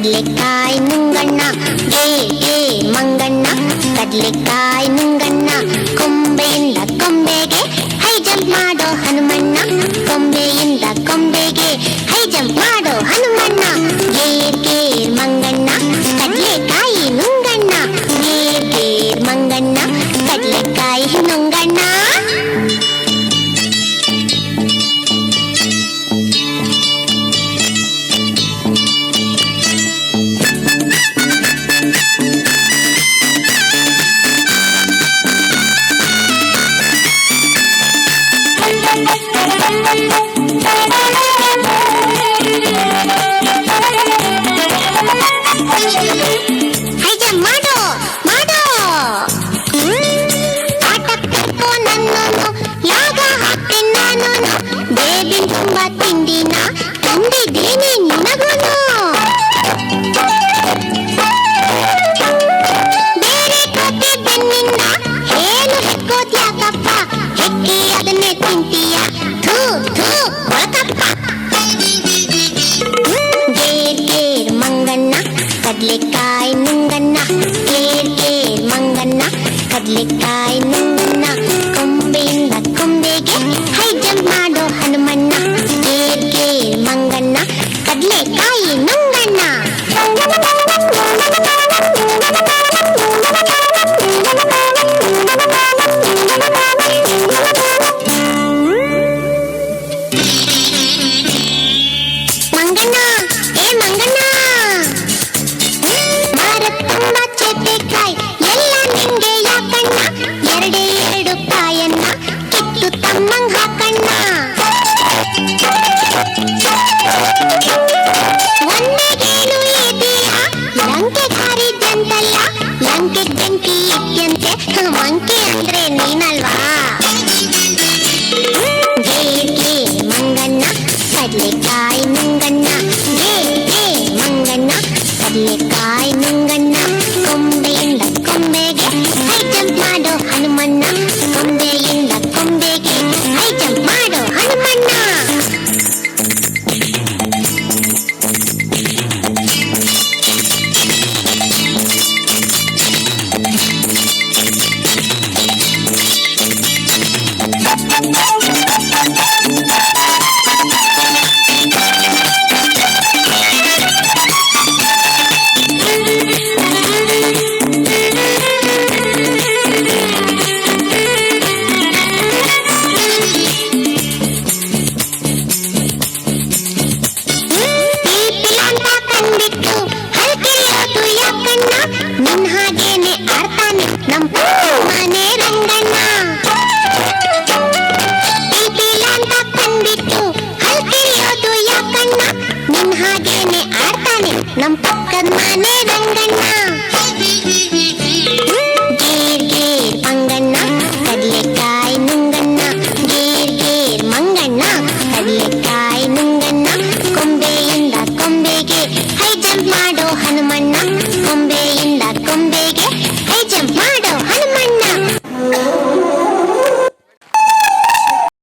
ಕಡ್ಲೆಕಾಯಿ ನುಂಗಣ್ಣ ಏ ಏ ಮಂಗಣ್ಣ ಕಡ್ಲೆಕಾಯಿ ನುಂಗಣ್ಣ ಕೊಂಬೆಯಿಂದ ಕೊಂಬೆಗೆ ಹೈ ಜಂಪ್ ಮಾಡೋ ಹನುಮಣ್ಣ ಕೊಂಬೆಯಿಂದ ಕೊಂಬೆಗೆ ಹೈ ಜಂಪ್ ಮಾಡೋ ಹನುಮಣ್ಣ ಗೇರ್ ಗೇರ್ ಮಂಗಣ್ಣ ಕಡ್ಲೆಕಾಯಿ ನುಂಗಣ್ಣ ಗೇರ್ ಗೇರ್ ಮಂಗಣ್ಣ ಕಡ್ಲೆಕಾಯಿ ನುಂಗಣ್ಣ ತಿಂಡಿನ ತಂದಿದ್ದೀನಿ ನಿನಗೂನು ಬೇರೆ ಕೋತಿ ಬೆನ್ನಿಂದ ಹೇಳು ಹೆಕ್ಕೋದ್ಯಾಕಪ್ಪ ಹೆಕ್ಕಿ ಅದನ್ನೇ ತಿಂತೀಯ ಥೂ ಥೂ ಒಳಕಪ್ಪ ಗೇರ್ ಗೇರ್ ಮಂಗಣ್ಣ ಕಡ್ಲೆಕಾಯಿ ನುಂಗಣ್ಣ ಗೇರ್ ಗೇರ್ ಮಂಗಣ್ಣ ಕಡ್ಲೆಕಾಯಿ ನುಂಗಣ್ಣ ಕೊಂಬೆಯಿಂದ ಕೊಂಬೆಗೆ ಹೈ ಜಂಪ್ ಮಾಡೋ ಹನುಮಣ್ಣ ಗೇರ್ ಗೇರ್ ಮಂಗಣ್ಣ ಕಡ್ಲೆಕಾಯಿ ನುಂಗಣ್ಣ ಮಂಗಣ್ಣ ಏ ಮಂಗಣ್ಣ ಮಾರತ್ ತುಂಬ ಚೇಪೆಕಾಯಿ ಎಲ್ಲ ನಿಂಗೆ ಯಾಕಣ್ಣ ಎರಡೇ ಎರಡು ಕಾಯನ್ನ ಕಿತ್ತು ತಮ್ಮಂಗ್ ಹಾಕಣ್ಣ ಒಂದೆಗೇನು ಇದೆಯಾ ಲಂಕೆ ಕಾರಿದ್ದಂತಲ್ಲ ಲಂಕೆ ಬೆಂಕಿ ಇದ್ಯಂತೆ ಮಂಕೆ ಅಂದ್ರೆ ನೀನಲ್ವಾ ಗೇರ್ ಗೇರ್ ಮಂಗಣ್ಣ ಕಡ್ಲೆಕಾಯಿ ನುಂಗಣ್ಣ ಗೇರ್ ಗೇರ್ ಮಂಗಣ್ಣ ಕಡ್ಲೆಕಾಯಿ ನುಂಗಣ್ಣ ಕೊಂಬೆಯಿಂದ ಕೊಂಬೆಗೆ ಹೈ ಜಂಪ್ ಮಾಡೋ ಹನುಮಣ್ಣ ಕೊಂಬೆಯಿಂದ ಕೊಂಬೆಗೆ ಹೈ ಜಂಪ್ ಮಾಡೋ ಹನುಮಣ್ಣ ನಿನ್ ಹಾಗೇನೆ ಆಡ್ತಾನೆ ನಮ್ ಮನೆ ರಂಗಣ್ಣ ಪ್ರೀತಿಲ ಅಂತ ಕಂಡ್ಬಿಟ್ಟು ಹಲ್ಕಿರಿಯೋದು ಯಾಕಣ್ಣ ನಿನ್ ಹಾಗೇನೆ ಆಡ್ತಾನೆ ನಮ್ ಪಕ್ಕದ ಮನೆ ರಂಗಣ್ಣ